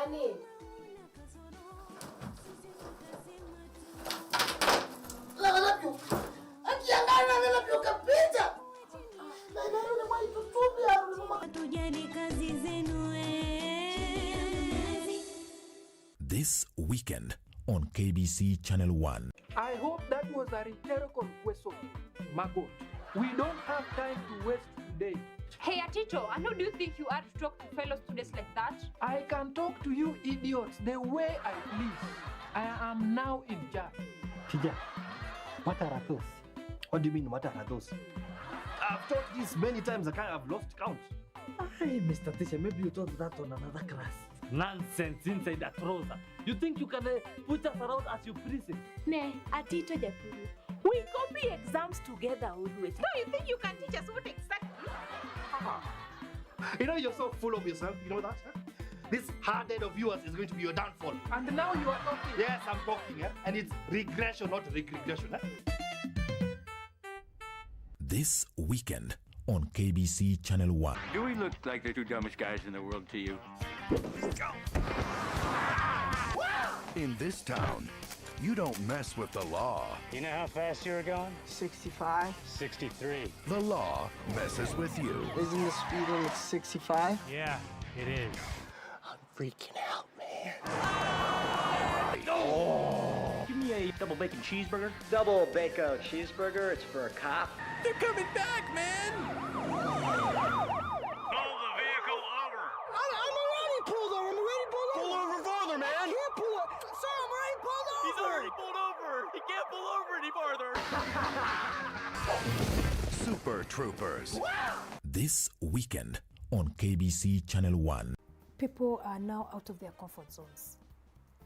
Yani. Lalap yun. At yan nga lalap yun kapita. Nanalo naman itutubi. This weekend on KBC Channel 1. I hope that was a rhetorical question, Margot. We don't have time to waste today. Hey, Atito, and how do you think you are to talk to fellow students like that? I can talk to you idiots the way I please. I am now in charge. Teacher, what are those? What do you mean, what are those? I've taught this many times, I have lost count. Hey, Mr. Teacher, maybe you taught that on another class. Nonsense inside that trouser. You think you can put us around as you please? Ne, Atito Japuru. We copy exams together always. No, you think you can teach us what exactly? You know, you're so full of yourself, you know that? Huh? This hard head of yours is going to be your downfall. And now you are talking. Yes, I'm talking, and it's regression, not regression. This weekend on KBC Channel 1. Do we look like the two dumbest guys in the world to you? In this town, you don't mess with the law. You know how fast you were going? 65. 63. The law messes with you. Isn't the speed limit 65? Yeah, it is. I'm freaking out, man. Give me a double bacon cheeseburger. Double bacon cheeseburger, it's for a cop. They're coming back, man! Pull the vehicle over! I'm already pulled over. I'm already pulled over. Pull over farther, man! I can't pull over. Sir, I'm already pulled over. He's already pulled over! He can't pull over any farther! Super Troopers. This weekend on KBC Channel 1. People are now out of their comfort zones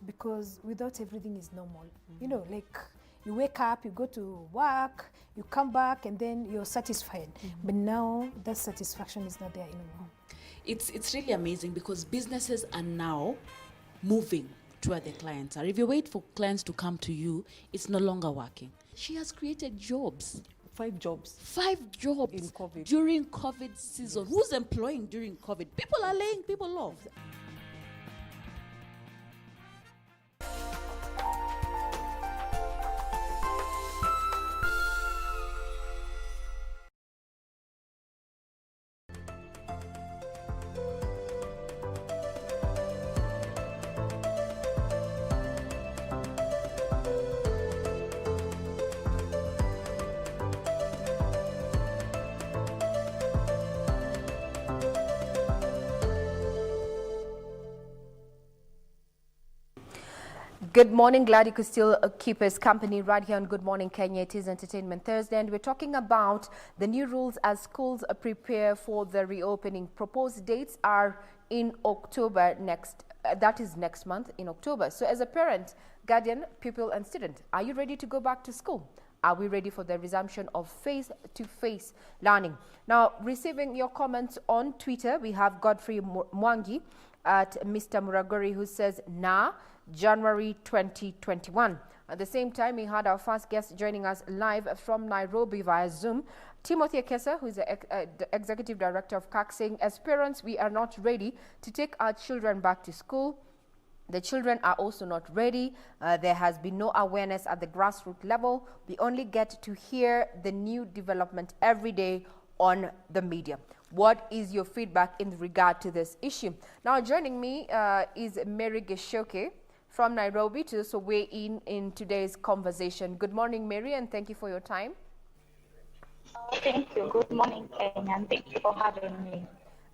because without everything is normal. You know, like you wake up, you go to work, you come back, and then you're satisfied. But now that satisfaction is not there anymore. It's really amazing because businesses are now moving to where their clients are. If you wait for clients to come to you, it's no longer working. She has created jobs. 5 jobs. 5 jobs In COVID. during COVID season. Yes. Who's employing during COVID? People are laying people off. Good morning. Glad you could still keep us company right here on Good Morning Kenya. It is Entertainment Thursday, and we're talking about the new rules as schools prepare for the reopening. Proposed dates are in October that is next month in October. So as a parent, guardian, pupil and student, are you ready to go back to school? Are we ready for the resumption of face-to-face learning? Now, receiving your comments on Twitter, we have Godfrey Mwangi at Mr. Muragori, who says, nah, January 2021. At the same time, we had our first guest joining us live from Nairobi via Zoom, Timothy Ekesa, who is the Executive Director of CAC, saying, as parents, we are not ready to take our children back to school. The children are also not ready. There has been no awareness at the grassroots level. We only get to hear the new development every day on the media. What is your feedback in regard to this issue? Now, joining me is Mary Geshoke from Nairobi to also weigh in today's conversation. Good morning, Mary, and thank you for your time. Thank you. Good morning, Kenya, and thank you for having me.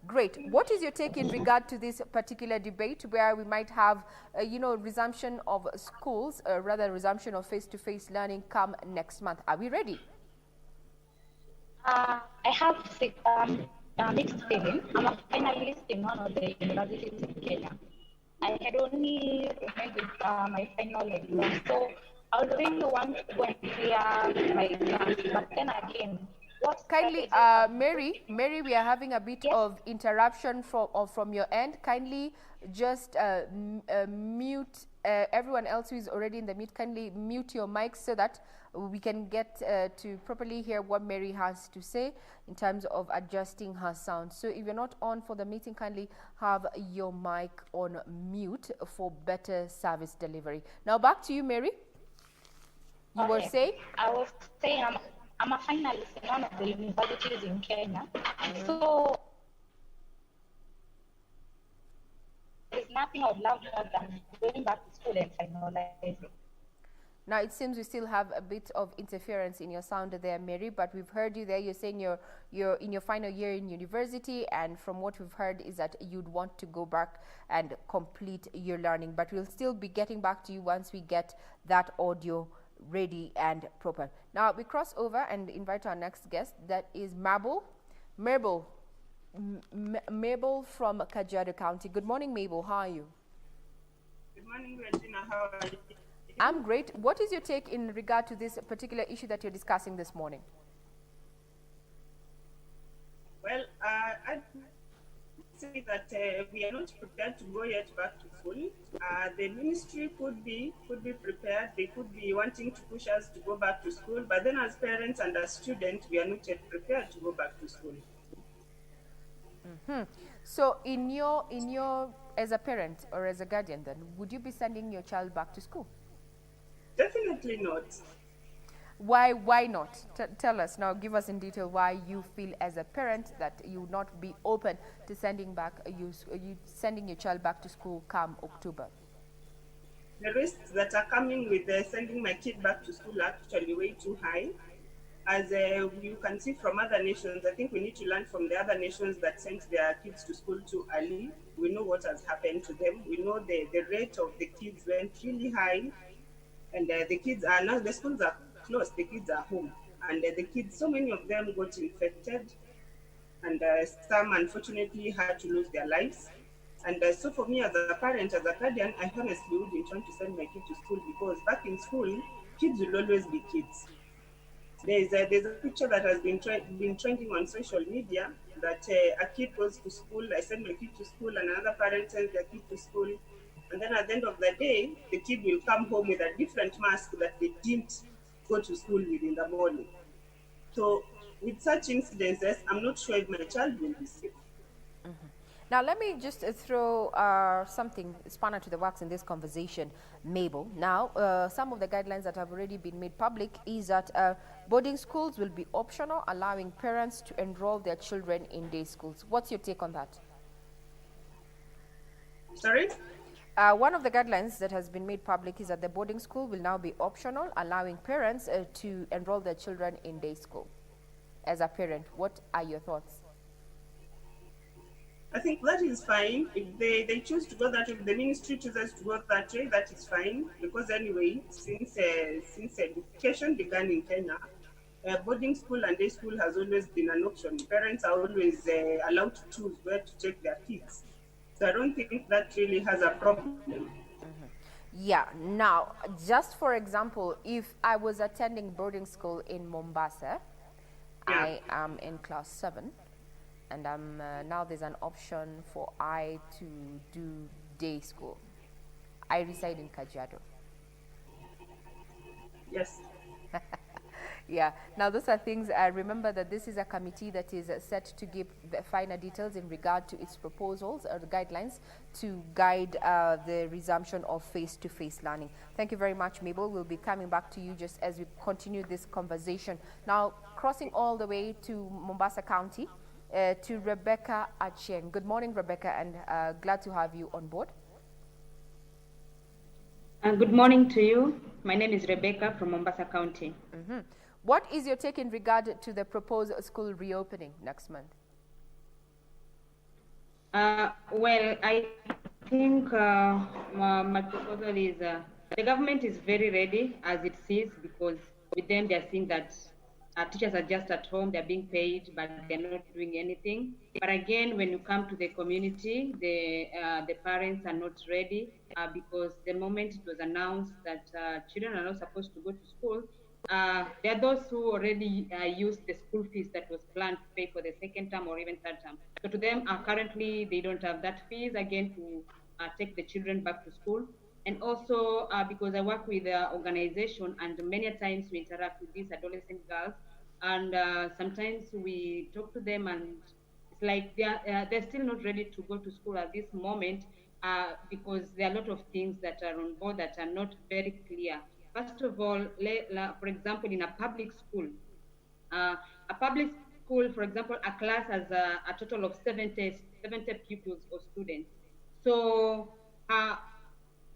Great. What is your take in regard to this particular debate where we might have, resumption of schools, rather resumption of face-to-face learning come next month? Are we ready? I have mixed feeling. I'm a finalist in one of the universities in Kenya. I had only remained with my final exam, so I would really want to go and clear my exams. But then again, kindly, Mary, we are having a bit of interruption from your end. Kindly just mute everyone else who is already in the mute, kindly mute your mics so that we can get to properly hear what Mary has to say in terms of adjusting her sound. So if you're not on for the meeting, kindly have your mic on mute for better service delivery. Now back to you, Mary. You were saying? I was saying I'm a finalist in one of the universities in Kenya. So there's nothing I would love more than going back to school and finalizing. Now it seems we still have a bit of interference in your sound there, Mary, but we've heard you there. You're saying you're in your final year in university, and from what we've heard is that you'd want to go back and complete your learning. But we'll still be getting back to you once we get that audio ready and proper. Now we cross over and invite our next guest. That is Mabel. Mabel from Kajiado County. Good morning, Mabel. How are you? Good morning, Regina. How are you? I'm great. What is your take in regard to this particular issue that you're discussing this morning? Well, I'd say that we are not prepared to go yet back to school. The ministry could be prepared. They could be wanting to push us to go back to school, but then as parents and as students, we are not yet prepared to go back to school. So in your as a parent or as a guardian, then would you be sending your child back to school? Definitely not. Why not? Tell us now, give us in detail why you feel as a parent that you would not be open to sending your child back to school come October. The risks that are coming with sending my kid back to school are actually way too high. As you can see from other nations, I think we need to learn from the other nations that sent their kids to school too early. We know what has happened to them. We know the rate of the kids went really high. And the kids are now, the schools are closed, the kids are home. And the kids, so many of them got infected. And some unfortunately had to lose their lives. And so for me as a parent, as a guardian, I honestly wouldn't want to send my kid to school because back in school, kids will always be kids. There's a picture that has been trending on social media that a kid goes to school, I send my kid to school, and another parent sends their kid to school. And then at the end of the day, the kid will come home with a different mask that they didn't go to school with in the morning. So with such incidences, I'm not sure if my child will be safe. Now let me just throw something spanner to the works in this conversation, Mabel. Now some of the guidelines that have already been made public is that boarding schools will be optional, allowing parents to enroll their children in day schools. What's your take on that? Sorry? One of the guidelines that has been made public is that the boarding school will now be optional, allowing parents to enroll their children in day school. As a parent, what are your thoughts? I think that is fine. If they choose to go that way, if the ministry chooses to go that way, that is fine. Because anyway, since education began in Kenya, boarding school and day school has always been an option. Parents are always allowed to choose where to take their kids. So I don't think that really has a problem. Yeah. Now, just for example, if I was attending boarding school in Mombasa, I am in class 7, and now there's an option for I to do day school. I reside in Kajiado. Yes. Yeah. Now, those are things. Remember that this is a committee that is set to give the finer details in regard to its proposals or the guidelines to guide the resumption of face-to-face learning. Thank you very much, Mabel. We'll be coming back to you just as we continue this conversation. Now, crossing all the way to Mombasa County, to Rebecca Achieng. Good morning, Rebecca, and glad to have you on board. Good morning to you. My name is Rebecca from Mombasa County. What is your take in regard to the proposed school reopening next month? Well, I think my proposal is the government is very ready as it sees, because with them they're seeing that teachers are just at home, they're being paid, but they're not doing anything. But again, when you come to the community, the parents are not ready because the moment it was announced that children are not supposed to go to school, there are those who already used the school fees that was planned to pay for the second term or even third term. So to them, currently, they don't have that fees again to take the children back to school. And also because I work with the organization, and many times we interact with these adolescent girls, and sometimes we talk to them, and it's like they're still not ready to go to school at this moment, because there are a lot of things that are on board that are not very clear. First of all, for example, in a public school, for example, a class has a total of 70 pupils or students. So,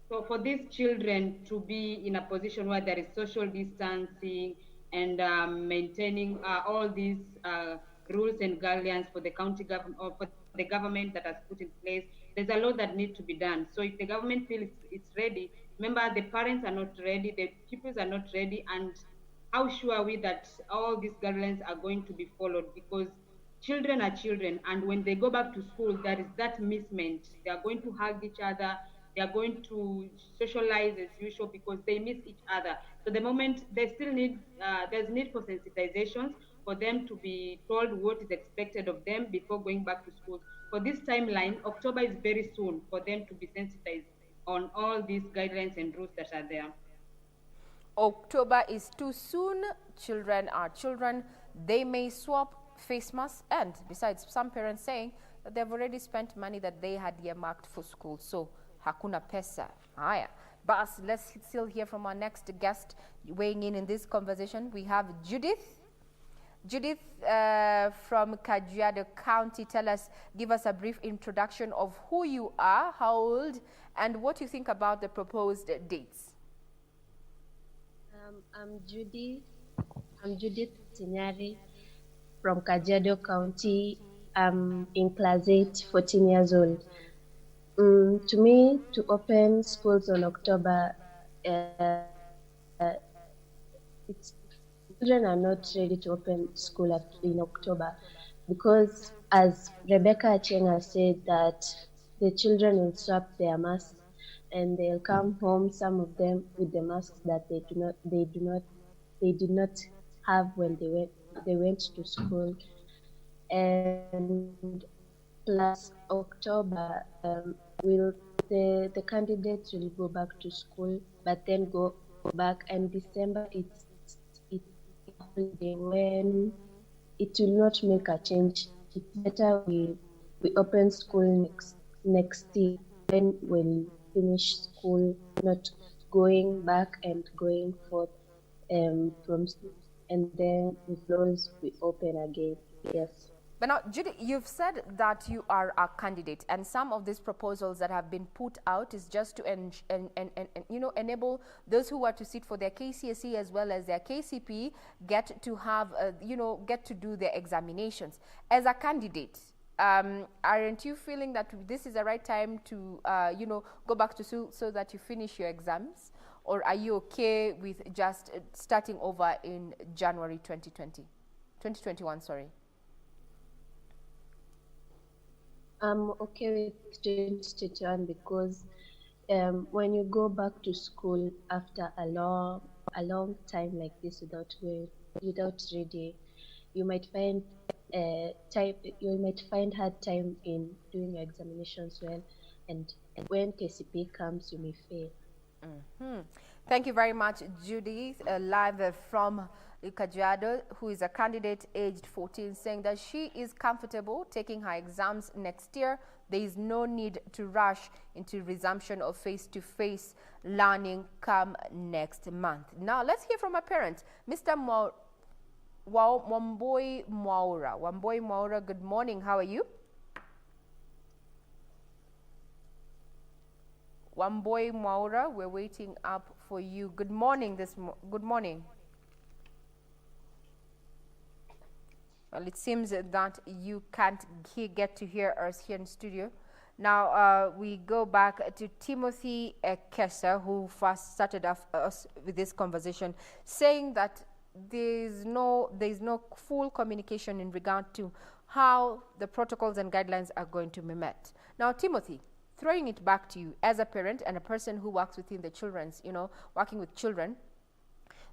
so for these children to be in a position where there is social distancing and maintaining all these rules and guidelines for the county government or for the government that has put in place, there's a lot that needs to be done. So if the government feels it's ready, remember the parents are not ready, the pupils are not ready, and how sure are we that all these guidelines are going to be followed? Because children are children, and when they go back to school, there is that mismatch. They are going to hug each other, they are going to socialize as usual because they miss each other. So the moment they still need, there's need for sensitizations for them to be told what is expected of them before going back to school. For this timeline, October is very soon for them to be sensitized on all these guidelines and rules that are there. October is too soon. Children are children. They may swap face masks, and besides, some parents saying that they've already spent money that they had earmarked for school. So, hakuna pesa. Haya. But let's still hear from our next guest weighing in this conversation. We have Judith. Judith from Kajiado County. Give us a brief introduction of who you are, how old, and what you think about the proposed dates. I'm Judith Tinyari from Kajiado County. I'm in class 8, 14 years old. To me, to open schools on October, children are not ready to open school in October because, as Rebecca Achenga said, that the children will swap their masks and they'll come home, some of them with the masks that they did not have when they went to school. And plus October, the candidates will go back to school, but then go back. And December, it's a holiday when it will not make a change. It's better we open school next year when we finish school, not going back and going forth from school, and then we close, we open again. Yes. But now, Judy, you've said that you are a candidate, and some of these proposals that have been put out is just to enable those who are to sit for their KCSE as well as their KCP get to have get to do their examinations. As a candidate, aren't you feeling that this is the right time to go back to school so that you finish your exams, or are you okay with just starting over in January 2021? Sorry. I'm okay with 2021 because when you go back to school after a long time like this without reading, you might find hard time in doing your examinations well, and when KCP comes, you may fail. Thank you very much, Judy, live from Kajiado, who is a candidate aged 14, saying that she is comfortable taking her exams next year. There is no need to rush into resumption of face-to-face learning come next month. Now, let's hear from a parent, Mr. Wamboi Mwaura. Wamboi Mwaura, good morning. How are you? Wamboi Mwaura, we're waiting up for you. Good morning. Good morning. Well, it seems that you can't get to hear us here in studio. Now we go back to Timothy Kesa, who first started us with this conversation, saying that there's no full communication in regard to how the protocols and guidelines are going to be met. Now, Timothy, throwing it back to you as a parent and a person who works within the children's, working with children,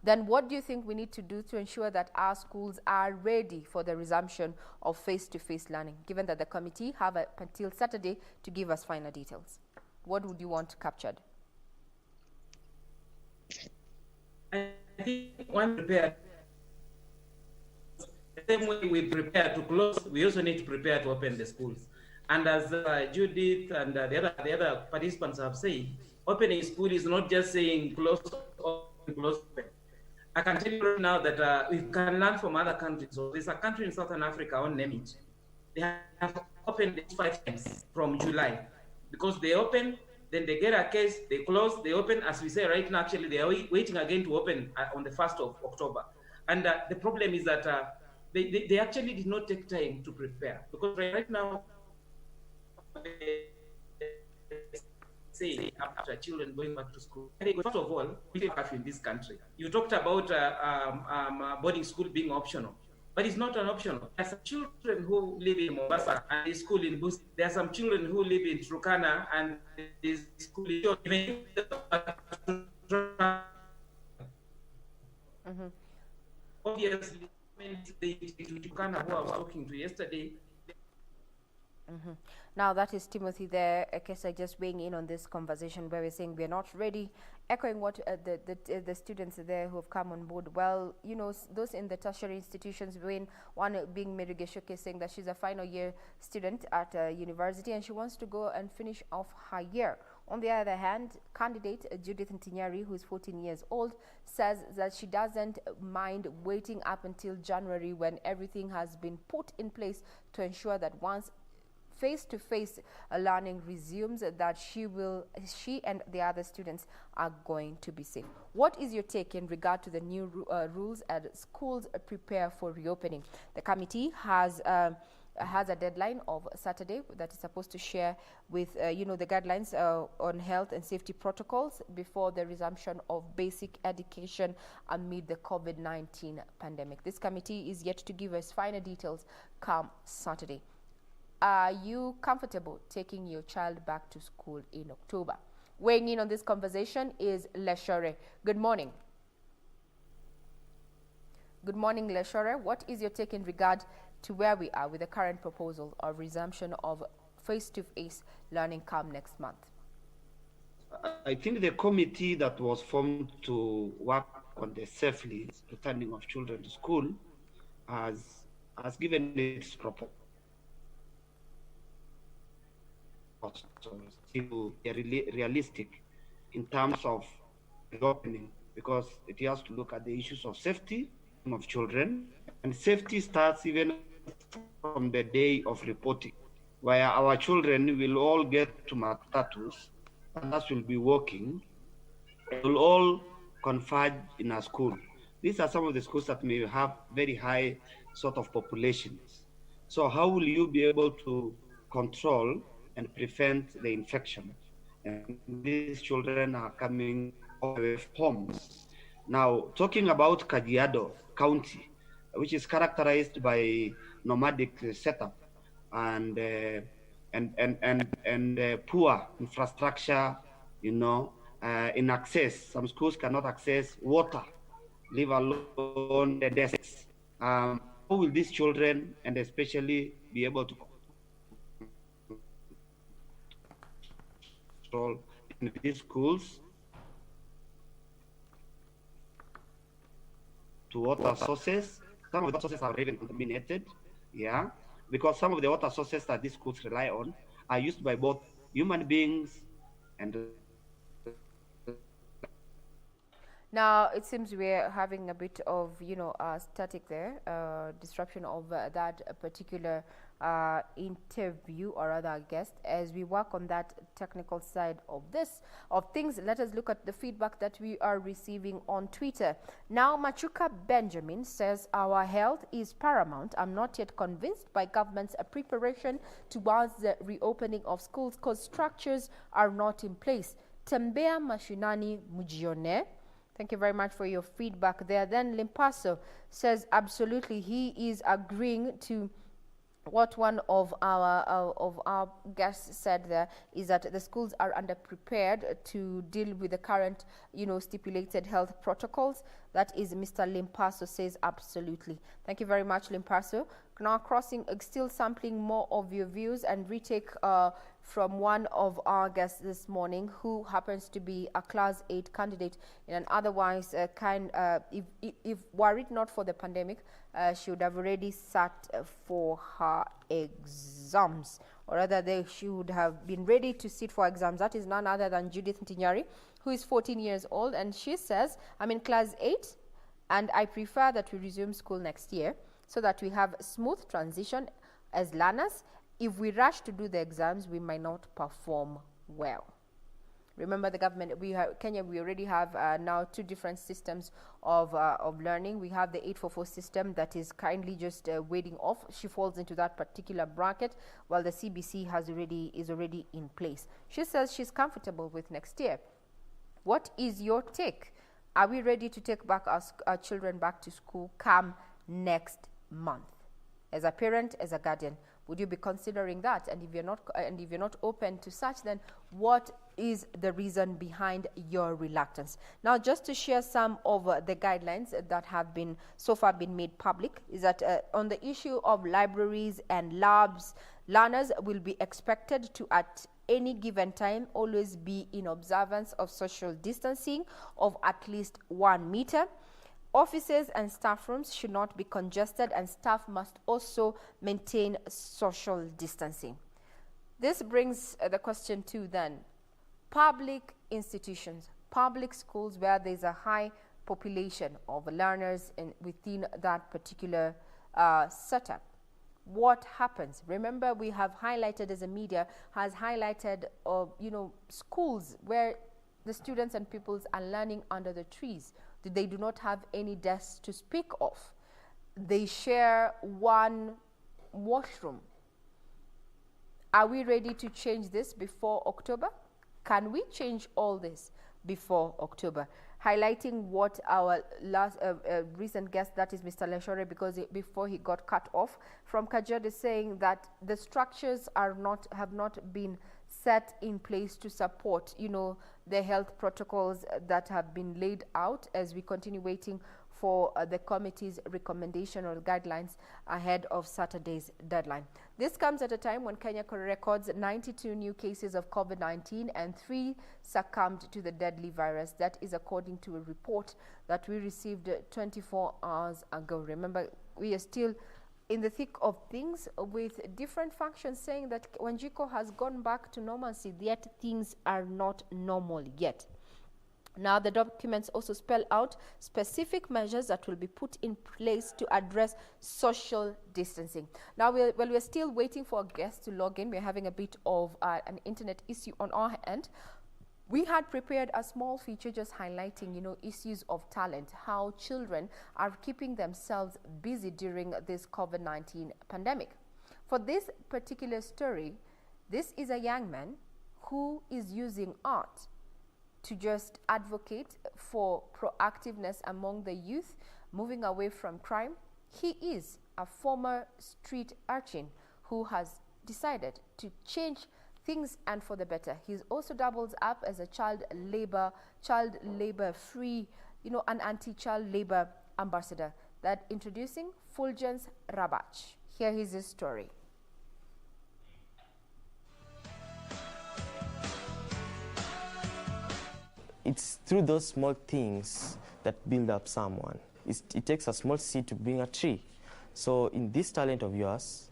then what do you think we need to do to ensure that our schools are ready for the resumption of face-to-face learning, given that the committee have until Saturday to give us final details? What would you want captured? I think one prepare the same way we prepare to close, we also need to prepare to open the schools. And as Judith and the other participants have said, opening school is not just saying close, open, close, open. I can tell you right now that we can learn from other countries. So there's a country in Southern Africa, I'll name it. They have opened it 5 times from July because they open, then they get a case, they close, they open. As we say right now, actually, they are waiting again to open on the 1st of October. And the problem is that they actually did not take time to prepare because right now, say after children going back to school. First of all, we have in this country. You talked about boarding school being optional, but it's not an optional. There are some children who live in Mombasa and they school in Busi. There are some children who live in Turkana and they school in Obviously, the Turkana who I was talking to yesterday. Now that is Timothy there, Kesa, just weighing in on this conversation where we're saying we're not ready, echoing what the students there who have come on board. Well, you know, those in the tertiary institutions, one being Merigeshoke, saying that she's a final year student at a university and she wants to go and finish off her year. On the other hand, candidate Judith Ntinyari, who is 14 years old, says that she doesn't mind waiting up until January when everything has been put in place to ensure that once face-to-face learning resumes, that she and the other students are going to be safe. What is your take in regard to the new rules as schools prepare for reopening? The committee has a deadline of Saturday that is supposed to share with the guidelines on health and safety protocols before the resumption of basic education amid the COVID-19 pandemic. This committee is yet to give us final details come Saturday. Are you comfortable taking your child back to school in October? Weighing in on this conversation is Leshore. Good morning. Good morning, Leshore. What is your take in regard to where we are with the current proposal of resumption of face-to-face learning come next month? I think the committee that was formed to work on the safely returning of children to school has given its proposal. Still realistic in terms of reopening, because it has to look at the issues of safety of children, and safety starts even from the day of reporting, where our children will all get to matatus, and us will be working, will all converge in a school. These are some of the schools that may have very high sort of populations. So how will you be able to control and prevent the infection? And these children are coming away from homes. Now, talking about Kajiado County, which is characterized by nomadic setup and poor infrastructure, in access. Some schools cannot access water, leave alone the desks. How will these children and especially be able to in these schools to water sources? Some of the sources are even contaminated, because some of the water sources that these schools rely on are used by both human beings and. Now, it seems we're having a bit of, static there, disruption of that particular interview, or rather guest. As we work on that technical side of things, let us look at the feedback that we are receiving on Twitter. Now, Machuka Benjamin says, our health is paramount. I'm not yet convinced by government's preparation towards the reopening of schools because structures are not in place. Tembea mashinani mujione. Thank you very much for your feedback there. Then Limpaso says, absolutely, he is agreeing to what one of our guests said there, is that the schools are underprepared to deal with the current, stipulated health protocols. That is Mr. Limpaso says absolutely. Thank you very much, Limpaso. Now still sampling more of your views and retake from one of our guests this morning, who happens to be a Class 8 candidate in an otherwise if were it not for the pandemic, she would have already sat for her exams, or rather she would have been ready to sit for exams. That is none other than Judith Ntinyari, who is 14 years old, and she says, I'm in Class 8 and I prefer that we resume school next year so that we have smooth transition as learners. If we rush to do the exams, we might not perform well. Remember, the government, Kenya, we already have now 2 different systems of learning. We have the 844 system that is kindly just waiting off. She falls into that particular bracket, while the CBC is already in place. She says she's comfortable with next year. What is your take? Are we ready to take back our children back to school come next month? As a parent, as a guardian, would you be considering that? And if you're not open to such, then what is the reason behind your reluctance? Now, just to share some of the guidelines that have been so far been made public, is that on the issue of libraries and labs, learners will be expected to, at any given time, always be in observance of social distancing of at least 1 meter. Offices and staff rooms should not be congested, and staff must also maintain social distancing. This brings the question to then public institutions, public schools where there's a high population of learners within that particular setup. What happens? Remember, we have highlighted, as a media has highlighted, schools where the students and pupils are learning under the trees. They do not have any desks to speak of. They share one washroom. Are we ready to change this before October? Can we change all this before October? Highlighting what our last recent guest, that is Mr. Leshore, because before he got cut off from Kajiado, is saying that the structures have not been set in place to support, the health protocols that have been laid out, as we continue waiting for the committee's recommendation or guidelines ahead of Saturday's deadline. This comes at a time when Kenya records 92 new cases of COVID-19 and 3 succumbed to the deadly virus. That is according to a report that we received 24 hours ago. Remember, we are still in the thick of things, with different functions saying that Wanjiko has gone back to normalcy, yet things are not normal yet. Now, the documents also spell out specific measures that will be put in place to address social distancing. Now, we're still waiting for a guest to log in. We're having a bit of an internet issue on our end. We had prepared a small feature just highlighting, issues of talent, how children are keeping themselves busy during this COVID-19 pandemic. For this particular story, this is a young man who is using art to just advocate for proactiveness among the youth, moving away from crime. He is a former street urchin who has decided to change things and for the better. He also doubles up as a child labor free, an anti-child labor ambassador. That introducing Fulgence Rabach. Here is his story. It's through those small things that build up someone. It takes a small seed to bring a tree. So in this talent of yours,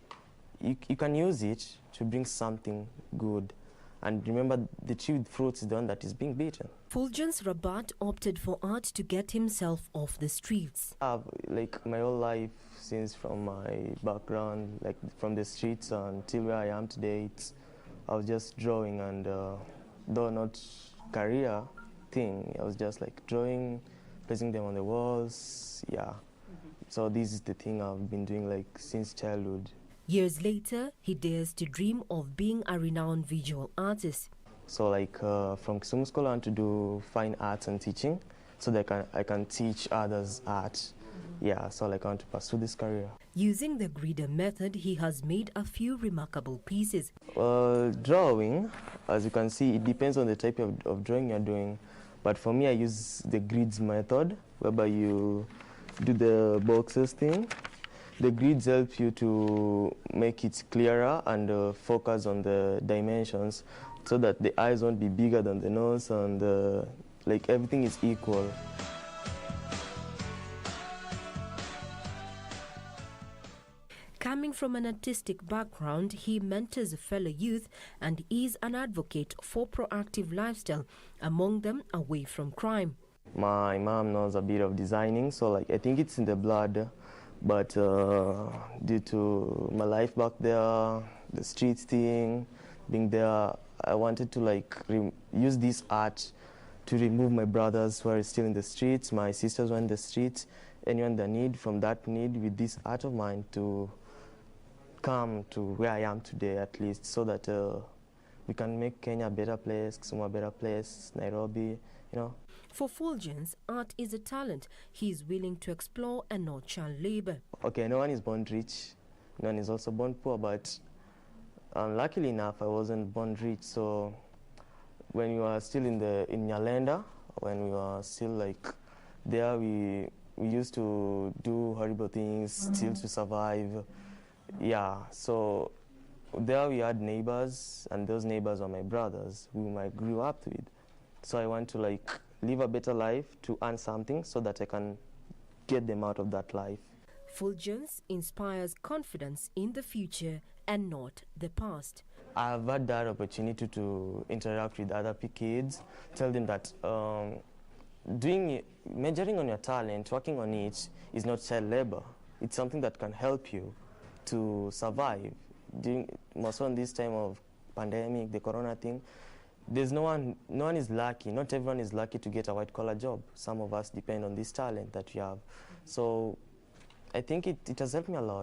you can use it to bring something good. And remember, the tree with fruits is the one that is being beaten. Fulgence Rabat opted for art to get himself off the streets. Like my whole life, since from my background, like from the streets until where I am today, I was just drawing, and though not career thing, I was just like drawing, placing them on the walls, yeah. So this is the thing I've been doing like since childhood. Years later, he dares to dream of being a renowned visual artist. So like from Kisumu School, I want to do fine arts and teaching, so that I can teach others art. Yeah, so like I want to pursue this career. Using the grider method, he has made a few remarkable pieces. Drawing, as you can see, it depends on the type of drawing you're doing. But for me, I use the grids method, whereby you do the boxes thing, The grids help you to make it clearer and focus on the dimensions so that the eyes won't be bigger than the nose and like everything is equal. Coming from an artistic background, he mentors fellow youth and is an advocate for proactive lifestyle, among them away from crime. My mom knows a bit of designing, so like I think it's in the blood, but due to my life back there, the street thing, being there, I wanted to like use this art to remove my brothers who are still in the streets, my sisters who are in the streets, anyone that need, from that need with this art of mine to come to where I am today at least, so that we can make Kenya a better place, Kisumu a better place, Nairobi, you know. For Fulgence, art is a talent he is willing to explore and not child labor. Okay, no one is born rich, no one is also born poor, but luckily enough I wasn't born rich, so when we were still in Nyalenda, when we were still like there, we used to do horrible things still to survive. Yeah, so there we had neighbors, and those neighbors were my brothers whom I grew up with. So I want to like live a better life to earn something so that I can get them out of that life. Fulgence inspires confidence in the future and not the past. I've had that opportunity to interact with other kids, tell them that majoring on your talent, working on it is not child labor. It's something that can help you to survive. Most on this time of pandemic, the corona thing, there's no one is lucky. Not everyone is lucky to get a white collar job. Some of us depend on this talent that we have. So I think it has helped me a lot.